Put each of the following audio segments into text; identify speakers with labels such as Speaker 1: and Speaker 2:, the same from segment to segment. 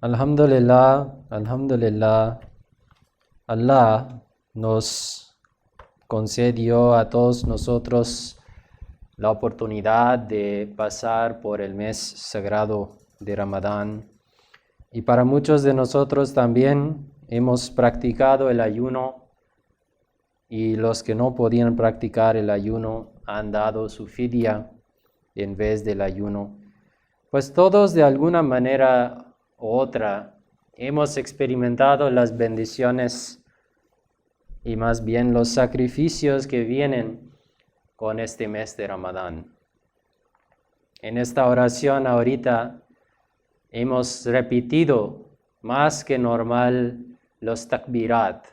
Speaker 1: Alhamdulillah, alhamdulillah. Allah nos concedió a todos nosotros la oportunidad de pasar por el mes sagrado de Ramadán. Y para muchos de nosotros también hemos practicado el ayuno, y los que no podían practicar el ayuno han dado su fidia en vez del ayuno. Pues todos de alguna manera u otra hemos experimentado las bendiciones y más bien los sacrificios que vienen con este mes de Ramadán. En esta oración ahorita hemos repetido más que normal los takbirat,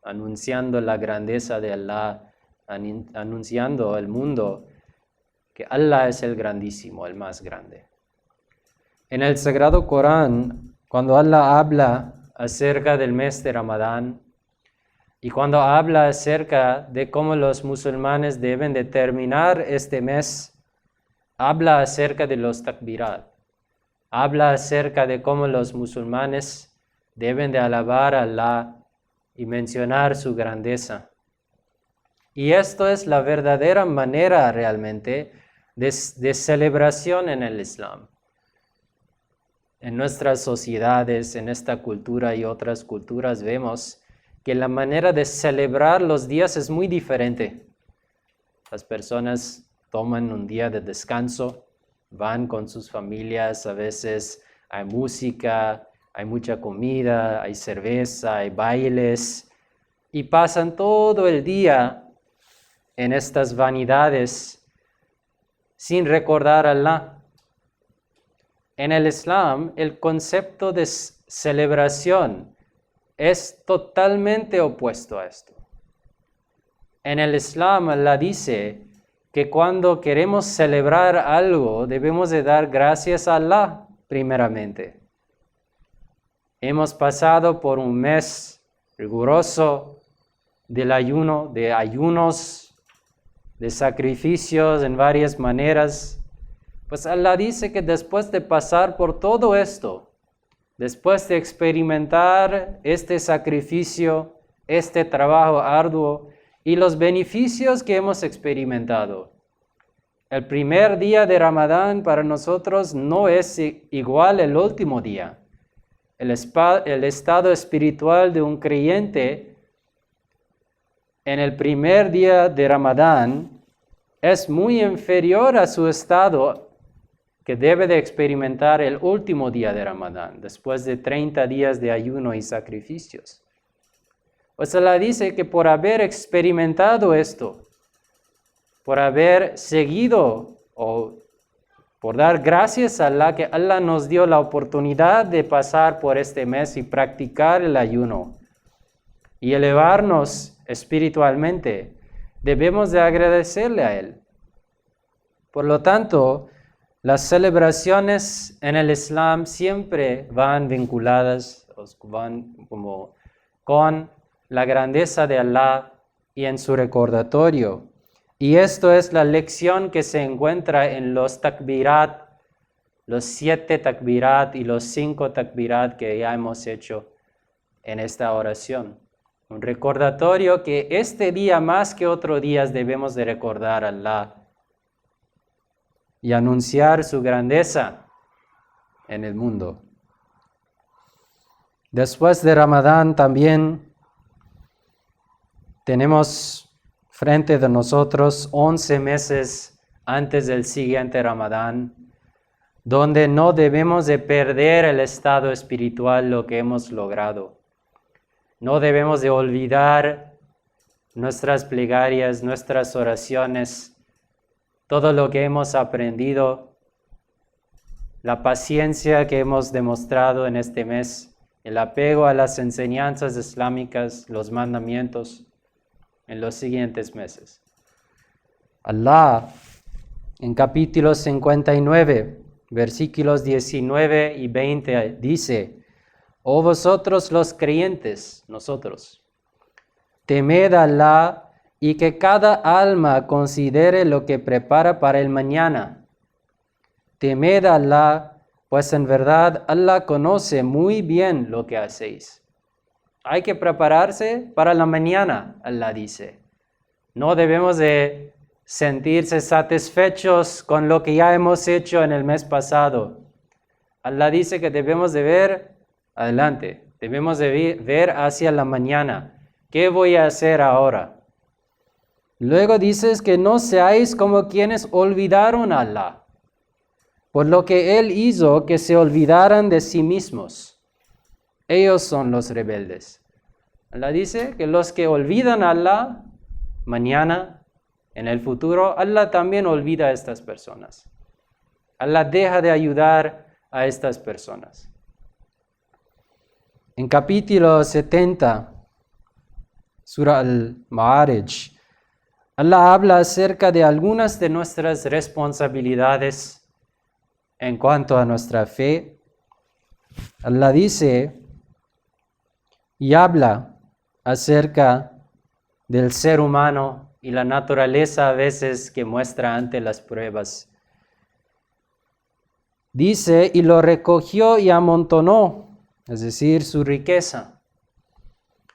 Speaker 1: anunciando la grandeza de Allah, anunciando al mundo que Allah es el grandísimo, el más grande. En el Sagrado Corán, cuando Allah habla acerca del mes de Ramadán y cuando habla acerca de cómo los musulmanes deben de terminar este mes, habla acerca de los takbirat, habla acerca de cómo los musulmanes deben de alabar a Allah y mencionar su grandeza. Y esto es la verdadera manera realmente de celebración en el Islam. En nuestras sociedades, en esta cultura y otras culturas vemos que la manera de celebrar los días es muy diferente. Las personas toman un día de descanso, van con sus familias, a veces hay música, hay mucha comida, hay cerveza, hay bailes, y pasan todo el día en estas vanidades sin recordar a Allah. En el Islam, el concepto de celebración es totalmente opuesto a esto. En el Islam, Allah dice que cuando queremos celebrar algo, debemos de dar gracias a Allah primeramente. Hemos pasado por un mes riguroso del ayuno, de ayunos, de sacrificios en varias maneras. Pues Allah dice que después de pasar por todo esto, después de experimentar este sacrificio, este trabajo arduo y los beneficios que hemos experimentado, el primer día de Ramadán para nosotros no es igual al último día. El estado espiritual de un creyente en el primer día de Ramadán es muy inferior a su estado que debe de experimentar el último día de Ramadán, después de 30 días de ayuno y sacrificios. Pues Allah dice que por haber experimentado esto, por haber seguido o por dar gracias a Allah, que Allah nos dio la oportunidad de pasar por este mes y practicar el ayuno y elevarnos espiritualmente, debemos de agradecerle a Él. Por lo tanto, las celebraciones en el Islam siempre van vinculadas con la grandeza de Allah y en su recordatorio. Y esto es la lección que se encuentra en los takbirat, los 7 takbirat y los 5 takbirat que ya hemos hecho en esta oración. Un recordatorio que este día más que otros días debemos de recordar a Allah y anunciar su grandeza en el mundo. Después de Ramadán también tenemos frente de nosotros 11 meses antes del siguiente Ramadán, donde no debemos de perder el estado espiritual, lo que hemos logrado. No debemos de olvidar nuestras plegarias, nuestras oraciones, todo lo que hemos aprendido, la paciencia que hemos demostrado en este mes, el apego a las enseñanzas islámicas, los mandamientos en los siguientes meses. Allah, en capítulo 59, versículos 19 y 20, dice: «Oh vosotros los creyentes», nosotros, «temed a Allah y que cada alma considere lo que prepara para el mañana. Temed a Allah, pues en verdad Allah conoce muy bien lo que hacéis. Hay que prepararse para la mañana, Allah dice. No debemos de sentirse satisfechos con lo que ya hemos hecho en el mes pasado. Allah dice que debemos de ver adelante, debemos de ver hacia la mañana. ¿Qué voy a hacer ahora? Luego dices que no seáis como quienes olvidaron a Allah, por lo que Él hizo que se olvidaran de sí mismos. Ellos son los rebeldes. Allah dice que los que olvidan a Allah, mañana, en el futuro, Allah también olvida a estas personas. Allah deja de ayudar a estas personas. En capítulo 70, Surah Al-Ma'arij, Allah habla acerca de algunas de nuestras responsabilidades en cuanto a nuestra fe. Allah dice y habla acerca del ser humano y la naturaleza a veces que muestra ante las pruebas. Dice, y lo recogió y amontonó, es decir, su riqueza.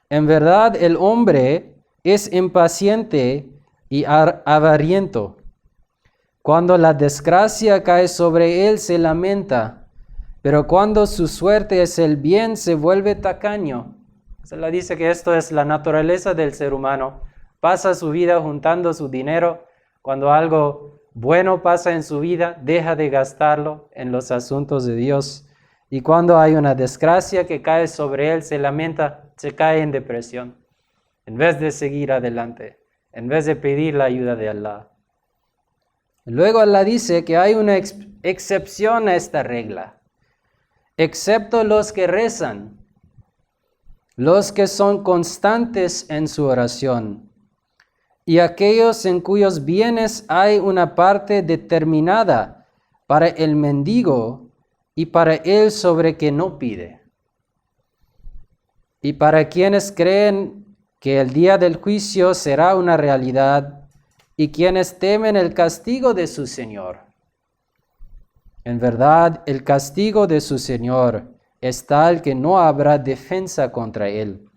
Speaker 1: En verdad el hombre es impaciente y avariento. Cuando la desgracia cae sobre él se lamenta, pero cuando su suerte es el bien se vuelve tacaño. Se le dice que esto es la naturaleza del ser humano. Pasa su vida juntando su dinero. Cuando algo bueno pasa en su vida, deja de gastarlo en los asuntos de Dios. Y cuando hay una desgracia que cae sobre él, se lamenta, se cae en depresión. En vez de seguir adelante, en vez de pedir la ayuda de Allah. Luego Allah dice que hay una excepción a esta regla. Excepto los que rezan, los que son constantes en su oración, y aquellos en cuyos bienes hay una parte determinada para el mendigo y para el sobre que no pide. Y para quienes creen que el día del juicio será una realidad y quienes temen el castigo de su Señor. En verdad, el castigo de su Señor es tal que no habrá defensa contra él.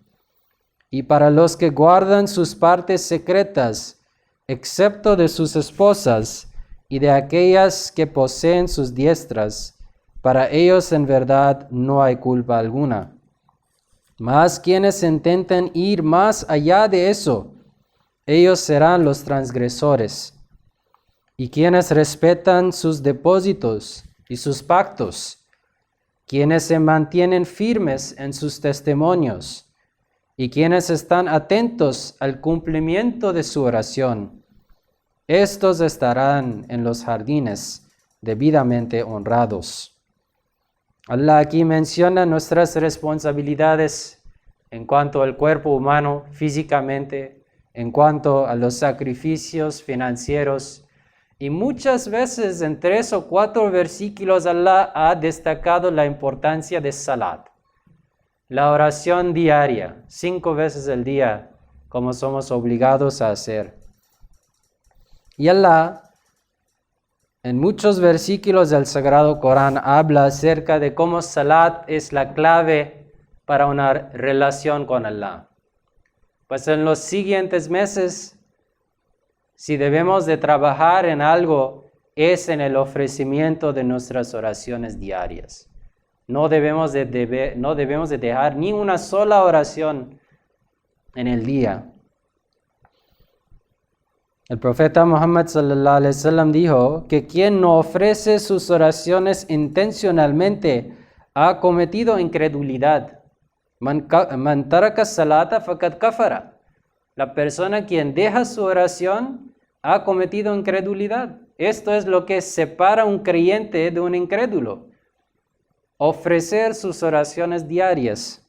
Speaker 1: Y para los que guardan sus partes secretas, excepto de sus esposas y de aquellas que poseen sus diestras, para ellos en verdad no hay culpa alguna. Mas quienes intentan ir más allá de eso, ellos serán los transgresores. Y quienes respetan sus depósitos y sus pactos, quienes se mantienen firmes en sus testimonios, y quienes están atentos al cumplimiento de su oración, estos estarán en los jardines debidamente honrados. Allah aquí menciona nuestras responsabilidades en cuanto al cuerpo humano físicamente, en cuanto a los sacrificios financieros, y muchas veces en 3 o 4 versículos Allah ha destacado la importancia de salat, la oración diaria, 5 veces al día, como somos obligados a hacer. Y Allah, en muchos versículos del Sagrado Corán, habla acerca de cómo salat es la clave para una relación con Allah. Pues en los siguientes meses, si debemos de trabajar en algo, es en el ofrecimiento de nuestras oraciones diarias. No debemos de dejar ni una sola oración en el día. El profeta Muhammad sallallahu alaihi wasallam dijo que quien no ofrece sus oraciones intencionalmente ha cometido incredulidad. Man taraka salata faqad kafara. La persona quien deja su oración ha cometido incredulidad. Esto es lo que separa a un creyente de un incrédulo. Ofrecer sus oraciones diarias.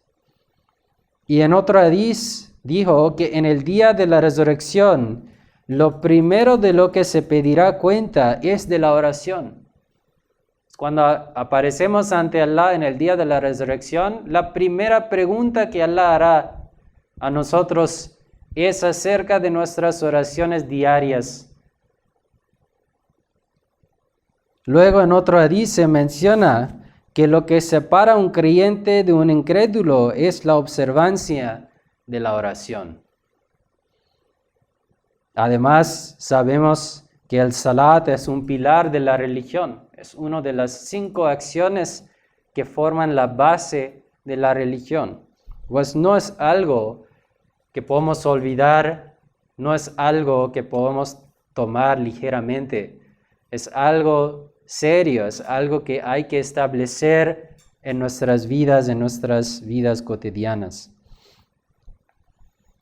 Speaker 1: Y en otro hadiz dijo que en el día de la resurrección, lo primero de lo que se pedirá cuenta es de la oración. Cuando aparecemos ante Allah en el día de la resurrección, la primera pregunta que Allah hará a nosotros es acerca de nuestras oraciones diarias. Luego en otro hadith se menciona que lo que separa a un creyente de un incrédulo es la observancia de la oración. Además, sabemos que el salat es un pilar de la religión, es una de las 5 acciones que forman la base de la religión. Pues no es algo que podemos olvidar, no es algo que podemos tomar ligeramente, es algo serio, es algo que hay que establecer en nuestras vidas cotidianas.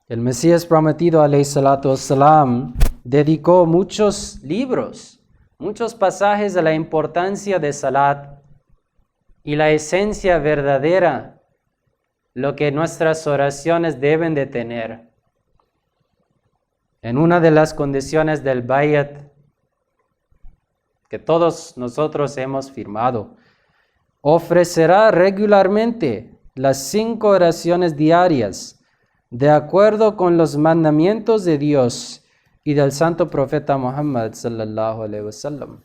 Speaker 1: El Mesías prometido, alayhi salatu wassalam, dedicó muchos libros, muchos pasajes a la importancia de salat y la esencia verdadera, lo que nuestras oraciones deben de tener. En una de las condiciones del bayat que todos nosotros hemos firmado, ofrecerá regularmente las 5 oraciones diarias de acuerdo con los mandamientos de Dios y del santo profeta Muhammad sallallahu alaihi wasallam.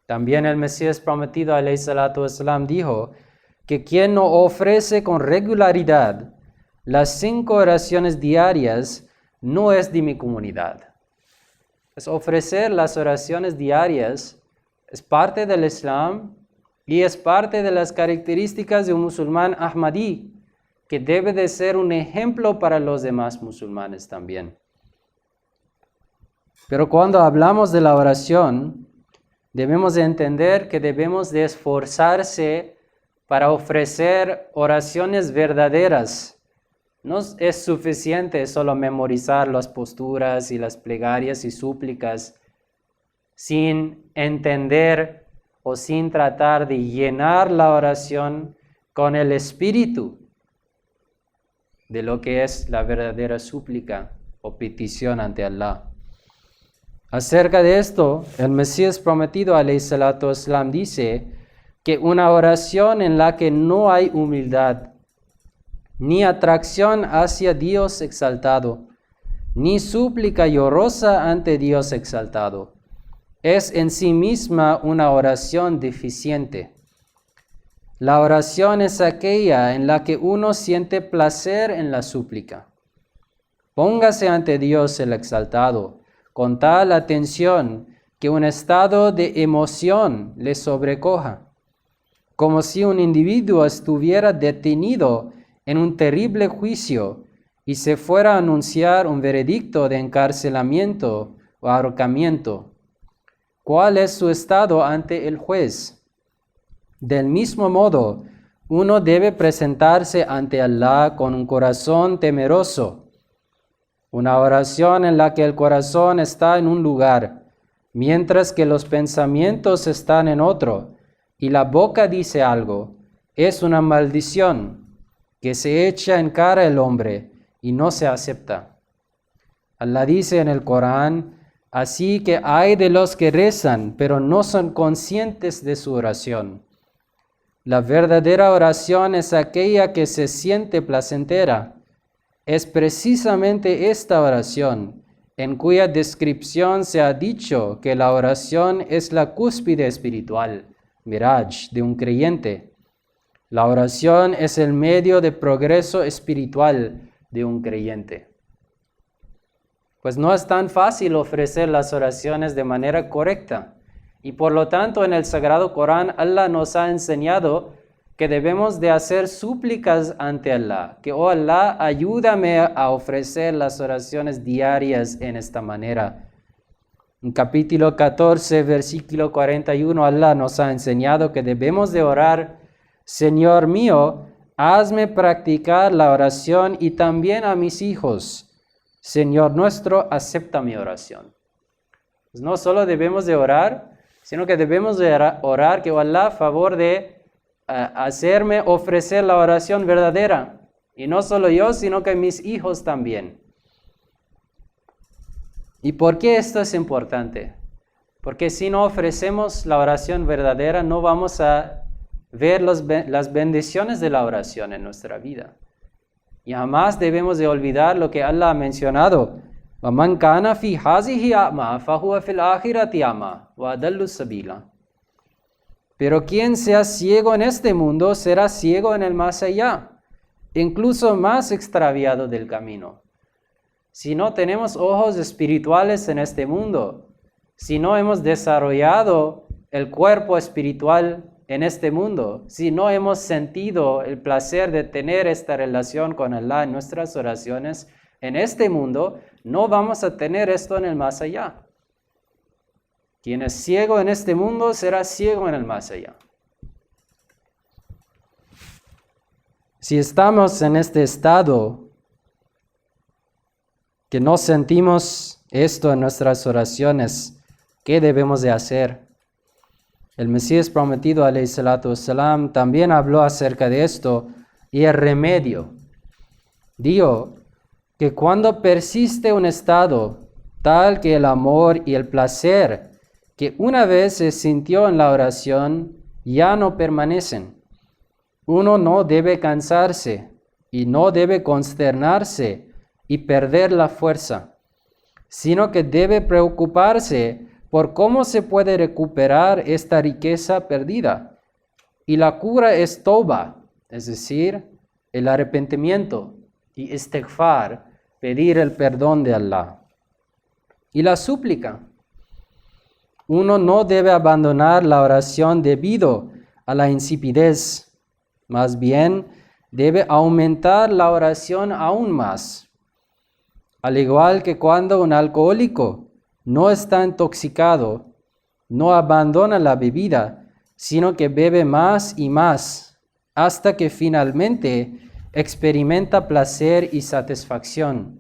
Speaker 1: También el Mesías prometido alayhi salatu wasalam dijo que quien no ofrece con regularidad las 5 oraciones diarias no es de mi comunidad. Es ofrecer las oraciones diarias es parte del Islam y es parte de las características de un musulmán ahmadí, que debe de ser un ejemplo para los demás musulmanes también. Pero cuando hablamos de la oración, debemos de entender que debemos de esforzarse para ofrecer oraciones verdaderas. No es suficiente solo memorizar las posturas y las plegarias y súplicas sin entender o sin tratar de llenar la oración con el espíritu de lo que es la verdadera súplica o petición ante Allah. Acerca de esto, el Mesías prometido, alayhi salatu wassalam, dice que una oración en la que no hay humildad, ni atracción hacia Dios exaltado, ni súplica llorosa ante Dios exaltado, es en sí misma una oración deficiente. La oración es aquella en la que uno siente placer en la súplica. Póngase ante Dios el exaltado con tal atención que un estado de emoción le sobrecoja, como si un individuo estuviera detenido en un terrible juicio y se fuera a anunciar un veredicto de encarcelamiento o ahorcamiento. ¿Cuál es su estado ante el juez? Del mismo modo, uno debe presentarse ante Allah con un corazón temeroso. Una oración en la que el corazón está en un lugar, mientras que los pensamientos están en otro, y la boca dice algo, es una maldición que se echa en cara el hombre y no se acepta. Allah dice en el Corán, así que hay de los que rezan, pero no son conscientes de su oración. La verdadera oración es aquella que se siente placentera. Es precisamente esta oración, en cuya descripción se ha dicho que la oración es la cúspide espiritual, miraj, de un creyente. La oración es el medio de progreso espiritual de un creyente. Pues no es tan fácil ofrecer las oraciones de manera correcta. Y por lo tanto en el Sagrado Corán Allah nos ha enseñado que debemos de hacer súplicas ante Allah. Que, oh Allah, ayúdame a ofrecer las oraciones diarias en esta manera. En capítulo 14, versículo 41, Allah nos ha enseñado que debemos de orar, Señor mío, hazme practicar la oración y también a mis hijos. Señor nuestro, acepta mi oración. Pues no solo debemos de orar, sino que debemos de orar que Allah a favor de hacerme ofrecer la oración verdadera. Y no solo yo, sino que mis hijos también. ¿Y por qué esto es importante? Porque si no ofrecemos la oración verdadera, no vamos a ver las bendiciones de la oración en nuestra vida. Y jamás debemos de olvidar lo que Allah ha mencionado. وَمَنْ كَانَ فِي هَذِهِ أَعْمَى فَهُوَ فِي الْآخِرَةِ أَعْمَى وَأَضَلُّ السَّبِيلَ. Pero quien sea ciego en este mundo será ciego en el más allá, incluso más extraviado del camino. Si no tenemos ojos espirituales en este mundo, si no hemos desarrollado el cuerpo espiritual en este mundo, si no hemos sentido el placer de tener esta relación con Allah en nuestras oraciones en este mundo, no vamos a tener esto en el más allá. Quien es ciego en este mundo será ciego en el más allá. Si estamos en este estado que no sentimos esto en nuestras oraciones, ¿qué debemos de hacer? El Mesías prometido, alayhi salatu wassalam, también habló acerca de esto y el remedio. Dijo que cuando persiste un estado tal que el amor y el placer que una vez se sintió en la oración ya no permanecen, uno no debe cansarse y no debe consternarse y perder la fuerza, sino que debe preocuparse por cómo se puede recuperar esta riqueza perdida. Y la cura es toba, es decir, el arrepentimiento, y istighfar, pedir el perdón de Allah. Y la súplica. Uno no debe abandonar la oración debido a la insipidez, más bien debe aumentar la oración aún más. Al igual que cuando un alcohólico no está intoxicado, no abandona la bebida, sino que bebe más y más, hasta que finalmente experimenta placer y satisfacción.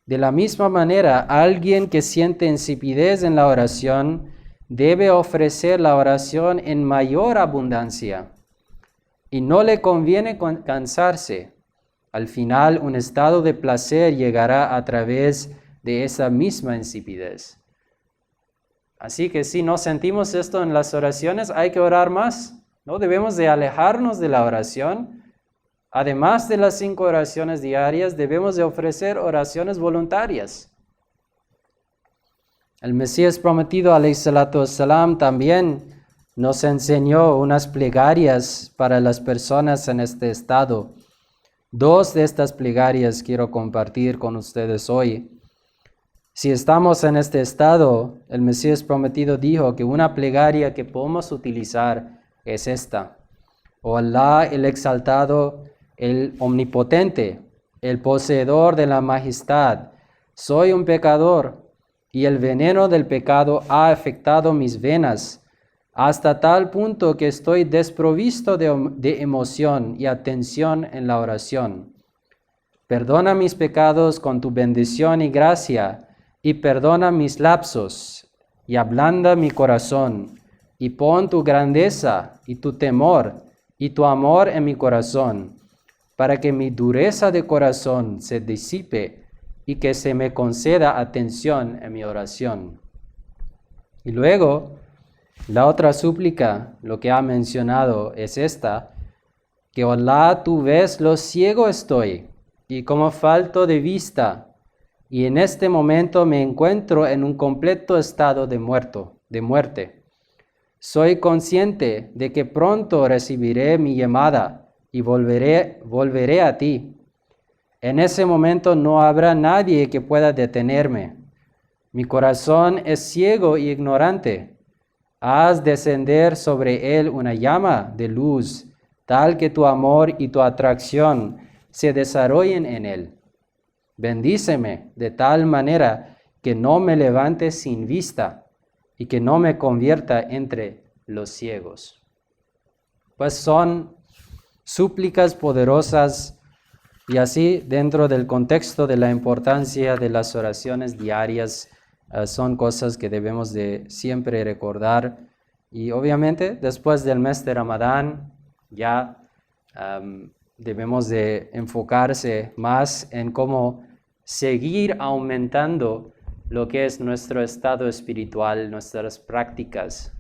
Speaker 1: De la misma manera, alguien que siente insipidez en la oración debe ofrecer la oración en mayor abundancia, y no le conviene cansarse. Al final, un estado de placer llegará a través de esa misma insipidez. Así que si no sentimos esto en las oraciones, hay que orar más. No debemos de alejarnos de la oración. Además de las 5 oraciones diarias, debemos de ofrecer oraciones voluntarias. El Mesías prometido, alayhi salatu wassalam, también nos enseñó unas plegarias para las personas en este estado. 2 de estas plegarias quiero compartir con ustedes hoy. Si estamos en este estado, el Mesías prometido dijo que una plegaria que podemos utilizar es esta. Oh Allah, el exaltado, el omnipotente, el poseedor de la majestad, soy un pecador y el veneno del pecado ha afectado mis venas hasta tal punto que estoy desprovisto de emoción y atención en la oración. Perdona mis pecados con tu bendición y gracia, y perdona mis lapsos, y ablanda mi corazón, y pon tu grandeza y tu temor y tu amor en mi corazón, para que mi dureza de corazón se disipe y que se me conceda atención en mi oración. Y luego, la otra súplica, lo que ha mencionado es esta, que Allah, tú ves lo ciego estoy, y como falto de vista, y en este momento me encuentro en un completo estado de muerte. Soy consciente de que pronto recibiré mi llamada y volveré a ti. En ese momento no habrá nadie que pueda detenerme. Mi corazón es ciego y ignorante. Haz descender sobre él una llama de luz, tal que tu amor y tu atracción se desarrollen en él. Bendíceme de tal manera que no me levante sin vista y que no me convierta entre los ciegos. Pues son súplicas poderosas y así dentro del contexto de la importancia de las oraciones diarias, son cosas que debemos de siempre recordar. Y obviamente después del mes de Ramadán ya debemos de enfocarse más en cómo seguir aumentando lo que es nuestro estado espiritual, nuestras prácticas